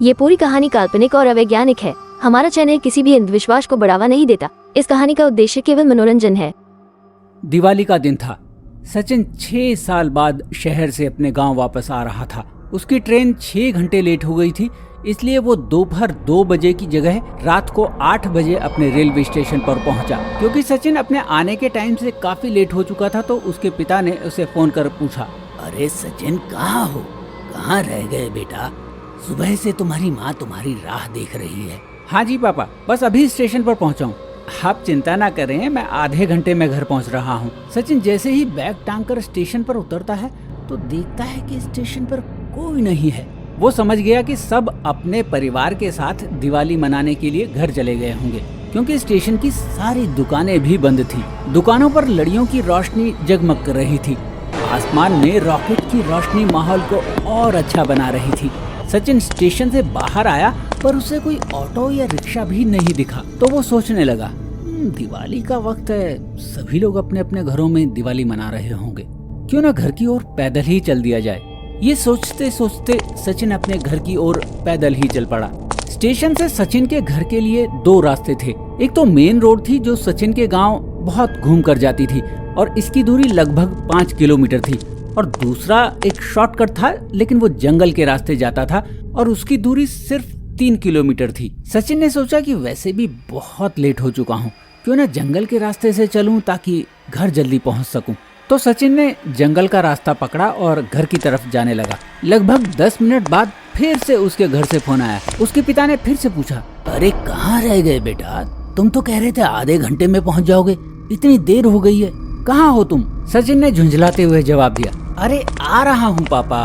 ये पूरी कहानी काल्पनिक और अवैज्ञानिक है। हमारा चैनल किसी भी अंधविश्वास को बढ़ावा नहीं देता। इस कहानी का उद्देश्य केवल मनोरंजन है। दिवाली का दिन था। सचिन 6 साल बाद शहर से अपने गांव वापस आ रहा था। उसकी ट्रेन 6 घंटे लेट हो गई थी, इसलिए वो दोपहर 2 बजे की जगह रात को 8 बजे अपने रेलवे स्टेशन पर पहुंचा। क्योंकि सचिन अपने आने के टाइम से काफी लेट हो चुका था, तो उसके पिता ने उसे फोन कर पूछा, अरे सचिन, कहाँ हो? कहाँ रह गए बेटा? सुबह से तुम्हारी माँ तुम्हारी राह देख रही है। हाँ जी पापा, बस अभी स्टेशन पर पहुंचा हूँ। आप चिंता ना करें, मैं आधे घंटे में घर पहुंच रहा हूँ। सचिन जैसे ही बैग टांग कर स्टेशन पर उतरता है तो देखता है कि स्टेशन पर कोई नहीं है। वो समझ गया कि सब अपने परिवार के साथ दिवाली मनाने के लिए घर चले गए होंगे, क्योंकि स्टेशन की सारी दुकानें भी बंद थी। दुकानों पर लड़ियों की रोशनी जगमग कर रही थी। आसमान में रॉकेट की रोशनी माहौल को और अच्छा बना रही थी। सचिन स्टेशन से बाहर आया, पर उसे कोई ऑटो या रिक्शा भी नहीं दिखा। तो वो सोचने लगा, दिवाली का वक्त है, सभी लोग अपने अपने घरों में दिवाली मना रहे होंगे, क्यों ना घर की ओर पैदल ही चल दिया जाए। ये सोचते सोचते सचिन अपने घर की ओर पैदल ही चल पड़ा। स्टेशन से सचिन के घर के लिए 2 रास्ते थे। एक तो मेन रोड थी जो सचिन के गांव बहुत घूम कर जाती थी और इसकी दूरी लगभग 5 किलोमीटर थी, और दूसरा एक शॉर्टकट था, लेकिन वो जंगल के रास्ते जाता था और उसकी दूरी सिर्फ 3 किलोमीटर थी। सचिन ने सोचा कि वैसे भी बहुत लेट हो चुका हूँ, क्यों ना जंगल के रास्ते से चलूं ताकि घर जल्दी पहुँच सकूं। तो सचिन ने जंगल का रास्ता पकड़ा और घर की तरफ जाने लगा। लगभग 10 मिनट बाद फिर से उसके घर से फोन आया। उसके पिता ने फिर से पूछा, अरे कहाँ रह गए बेटा? तुम तो कह रहे थे आधे घंटे में पहुँच जाओगे, इतनी देर हो गई है, कहाँ हो तुम? सचिन ने झुंझलाते हुए जवाब दिया, अरे आ रहा हूँ पापा,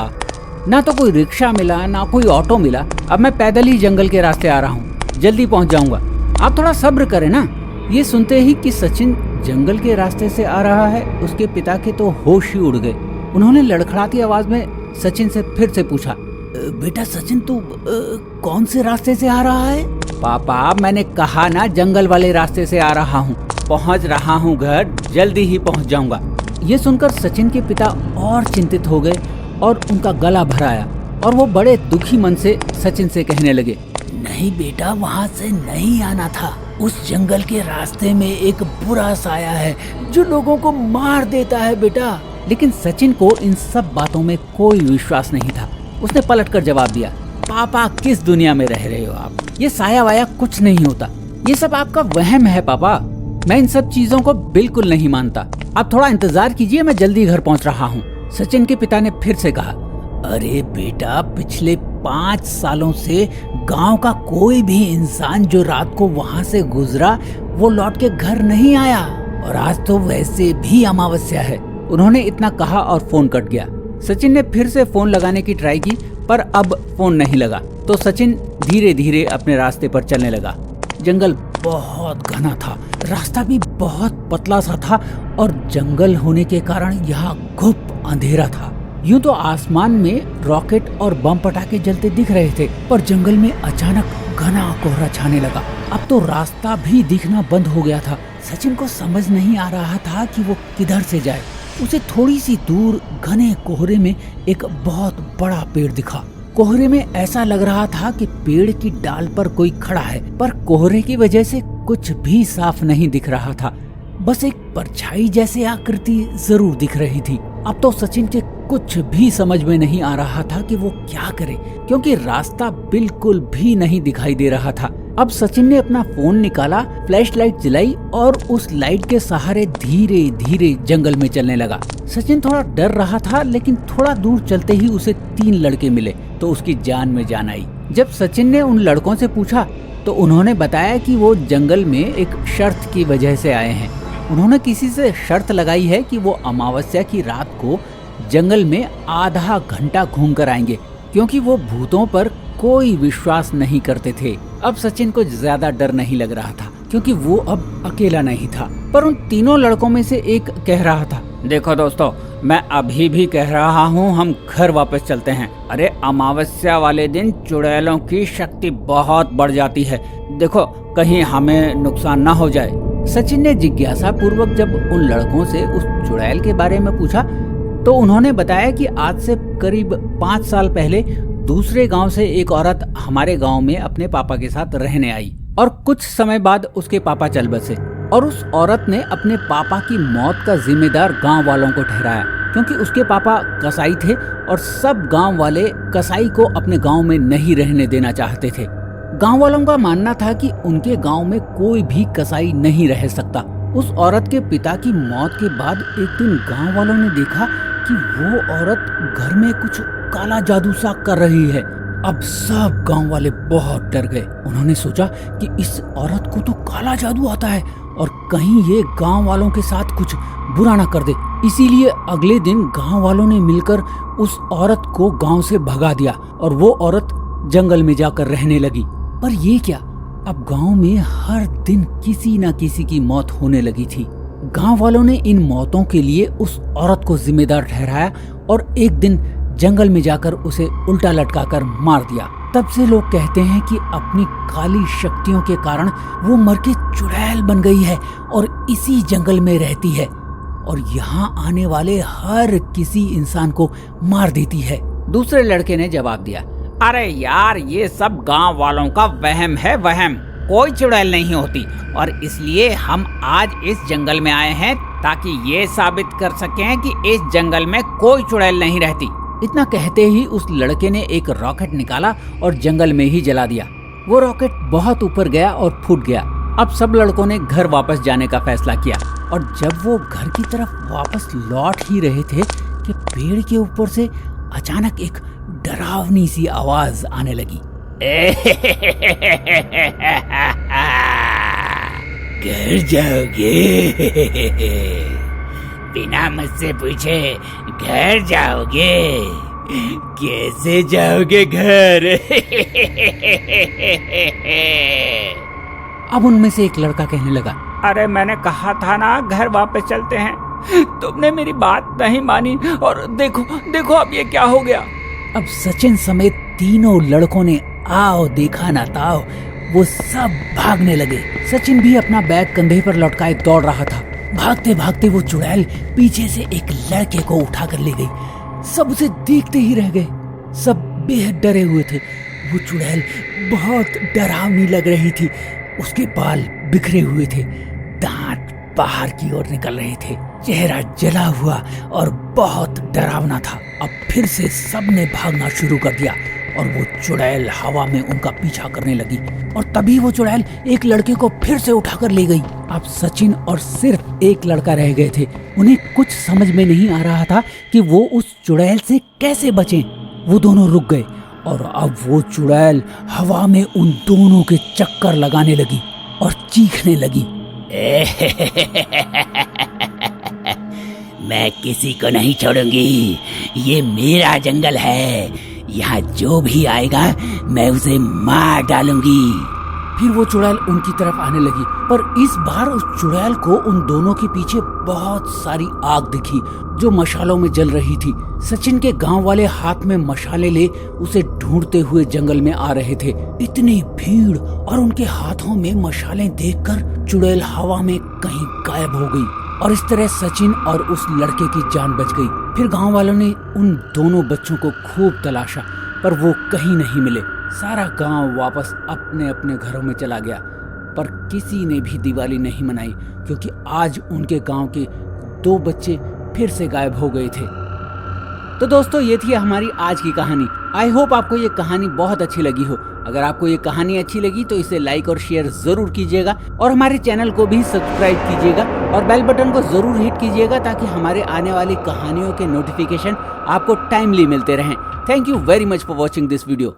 ना तो कोई रिक्शा मिला ना कोई ऑटो मिला, अब मैं पैदल ही जंगल के रास्ते आ रहा हूँ, जल्दी पहुँच जाऊंगा, आप थोड़ा सब्र करें ना। ये सुनते ही कि सचिन जंगल के रास्ते से आ रहा है, उसके पिता के तो होश ही उड़ गए। उन्होंने लड़खड़ाती आवाज में सचिन से फिर से पूछा, बेटा सचिन, तू कौन से रास्ते से आ रहा है? पापा मैंने कहा ना, जंगल वाले रास्ते से आ रहा हूँ, पहुँच रहा हूँ घर, जल्दी ही पहुँच जाऊंगा। ये सुनकर सचिन के पिता और चिंतित हो गए और उनका गला भर आया, और वो बड़े दुखी मन से सचिन से कहने लगे, नहीं बेटा, वहाँ से नहीं आना था। उस जंगल के रास्ते में एक बुरा साया है जो लोगों को मार देता है बेटा। लेकिन सचिन को इन सब बातों में कोई विश्वास नहीं था। उसने पलटकर जवाब दिया, पापा किस दुनिया में रह रहे हो आप? ये साया वाया कुछ नहीं होता, ये सब आपका वहम है पापा। मैं इन सब चीजों को बिल्कुल नहीं मानता, आप थोड़ा इंतजार कीजिए, मैं जल्दी घर पहुंच रहा हूँ। सचिन के पिता ने फिर से कहा, अरे बेटा, पिछले 5 सालों से गांव का कोई भी इंसान जो रात को वहां से गुजरा वो लौट के घर नहीं आया, और आज तो वैसे भी अमावस्या है। उन्होंने इतना कहा और फोन कट गया। सचिन ने फिर से फोन लगाने की ट्राई की, पर अब फोन नहीं लगा। तो सचिन धीरे धीरे अपने रास्ते पर चलने लगा। जंगल बहुत घना था, रास्ता भी बहुत पतला सा था, और जंगल होने के कारण यहाँ घुप अंधेरा था। यूं तो आसमान में रॉकेट और बम पटाखे जलते दिख रहे थे, पर जंगल में अचानक घना कोहरा छाने लगा। अब तो रास्ता भी दिखना बंद हो गया था। सचिन को समझ नहीं आ रहा था कि वो किधर से जाए। उसे थोड़ी सी दूर घने कोहरे में एक बहुत बड़ा पेड़ दिखा। कोहरे में ऐसा लग रहा था कि पेड़ की डाल पर कोई खड़ा है, पर कोहरे की वजह से कुछ भी साफ नहीं दिख रहा था। बस एक परछाई जैसी आकृति जरूर दिख रही थी। अब तो सचिन के कुछ भी समझ में नहीं आ रहा था कि वो क्या करे, क्योंकि रास्ता बिल्कुल भी नहीं दिखाई दे रहा था। अब सचिन ने अपना फोन निकाला, फ्लैश लाइट जलाई और उस लाइट के सहारे धीरे धीरे जंगल में चलने लगा। सचिन थोड़ा डर रहा था, लेकिन थोड़ा दूर चलते ही उसे 3 लड़के मिले तो उसकी जान में जान आई। जब सचिन ने उन लड़कों से पूछा तो उन्होंने बताया कि वो जंगल में एक शर्त की वजह से आए हैं। उन्होंने किसी से शर्त लगाई है कि वो अमावस्या की रात को जंगल में आधा घंटा घूम कर आएंगे, क्योंकि वो भूतों पर कोई विश्वास नहीं करते थे। अब सचिन को ज्यादा डर नहीं लग रहा था, क्योंकि वो अब अकेला नहीं था। पर उन तीनों लड़कों में से एक कह रहा था, देखो दोस्तों, मैं अभी भी कह रहा हूँ, हम घर वापस चलते हैं। अरे अमावस्या वाले दिन चुड़ैलों की शक्ति बहुत बढ़ जाती है, देखो कहीं हमें नुकसान ना हो जाए। सचिन ने जिज्ञासा पूर्वक जब उन लड़कों से उस चुड़ैल के बारे में पूछा तो उन्होंने बताया कि आज से करीब 5 साल पहले दूसरे गांव से एक औरत हमारे गांव में अपने पापा के साथ रहने आई और कुछ समय बाद उसके पापा चल बसे और उस औरत ने अपने पापा की मौत का जिम्मेदार गांव वालों को ठहराया, क्योंकि उसके पापा कसाई थे और सब गांव वाले कसाई को अपने गांव में नहीं रहने देना चाहते थे। गांव वालों का मानना था कि उनके गांव में कोई भी कसाई नहीं रह सकता। उस औरत के पिता की मौत के बाद एक दिन गांव वालों ने देखा कि वो औरत घर में कुछ काला जादू सा कर रही है। अब सब गांव वाले बहुत डर गए। उन्होंने सोचा कि इस औरत को तो काला जादू आता है और कहीं ये गांव वालों के साथ कुछ बुरा ना कर दे। इसीलिए अगले दिन गांव वालों ने मिलकर उस औरत को गांव से भगा दिया और वो औरत जंगल में जाकर रहने लगी। पर ये क्या, अब गांव में हर दिन किसी न किसी की मौत होने लगी थी। गांव वालों ने इन मौतों के लिए उस औरत को जिम्मेदार ठहराया और एक दिन जंगल में जाकर उसे उल्टा लटकाकर मार दिया। तब से लोग कहते हैं कि अपनी काली शक्तियों के कारण वो मर के चुड़ैल बन गई है और इसी जंगल में रहती है और यहाँ आने वाले हर किसी इंसान को मार देती है। दूसरे लड़के ने जवाब दिया, अरे यार, ये सब गांव वालों का वहम है, वहम। कोई चुड़ैल नहीं होती और इसलिए हम आज इस जंगल में आए हैं ताकि ये साबित कर सकें कि इस जंगल में कोई चुड़ैल नहीं रहती। इतना कहते ही उस लड़के ने एक रॉकेट निकाला और जंगल में ही जला दिया। वो रॉकेट बहुत ऊपर गया और फूट गया। अब सब लड़कों ने घर वापस जाने का फैसला किया और जब वो घर की तरफ वापस लौट ही रहे थे कि पेड़ के ऊपर से अचानक एक डरावनी सी आवाज आने लगी। घर जाओगे? बिना मुझसे पूछे घर जाओगे? कैसे जाओगे घर? अब उनमें से एक लड़का कहने लगा, अरे मैंने कहा था ना घर वापस चलते हैं, तुमने मेरी बात नहीं मानी और देखो देखो अब ये क्या हो गया। अब सचिन समेत तीनों लड़कों ने आओ देखा ना ताओ, वो सब भागने लगे। सचिन भी अपना बैग कंधे पर लटकाए दौड़ रहा था। भागते भागते वो चुड़ैल पीछे से एक लड़के को उठा कर ले गई। सब उसे देखते ही रह गए। सब बेहद डरे हुए थे। वो चुड़ैल बहुत डरावनी लग रही थी। उसके बाल बिखरे हुए थे, दांत बाहर की ओर निकल रहे थे, चेहरा जला हुआ और बहुत डरावना था। अब फिर से सबने भागना शुरू कर दिया और वो चुड़ैल हवा में उनका पीछा करने लगी और तभी वो चुड़ैल एक लड़के को फिर से उठाकर ले गई। अब सचिन और सिर्फ एक लड़का रह गए थे। उन्हें कुछ समझ में नहीं आ रहा था कि वो उस चुड़ैल से कैसे बचें। वो दोनों रुक गए और अब वो चुड़ैल हवा में उन दोनों के चक्कर लगाने लगी और चीखने लगी। मैं किसी को नहीं छोड़ूंगी, ये मेरा जंगल है, यहाँ जो भी आएगा मैं उसे मार डालूंगी। फिर वो चुड़ैल उनकी तरफ आने लगी, पर इस बार उस चुड़ैल को उन दोनों के पीछे बहुत सारी आग दिखी जो मशालों में जल रही थी। सचिन के गांव वाले हाथ में मशाले ले उसे ढूंढते हुए जंगल में आ रहे थे। इतनी भीड़ और उनके हाथों में मशालें देखकर चुड़ैल हवा में कहीं गायब हो गई और इस तरह सचिन और उस लड़के की जान बच गई। फिर गांव वालों ने उन दोनों बच्चों को खूब तलाशा, पर वो कहीं नहीं मिले। सारा गांव वापस अपने अपने घरों में चला गया, पर किसी ने भी दिवाली नहीं मनाई, क्योंकि आज उनके गांव के 2 बच्चे फिर से गायब हो गए थे। तो दोस्तों, ये थी हमारी आज की कहानी। आई होप आपको ये कहानी बहुत अच्छी लगी हो। अगर आपको ये कहानी अच्छी लगी तो इसे लाइक और शेयर जरूर कीजिएगा और हमारे चैनल को भी सब्सक्राइब कीजिएगा और बेल बटन को जरूर हिट कीजिएगा ताकि हमारे आने वाली कहानियों के नोटिफिकेशन आपको टाइमली मिलते रहें। Thank you very much for watching this video.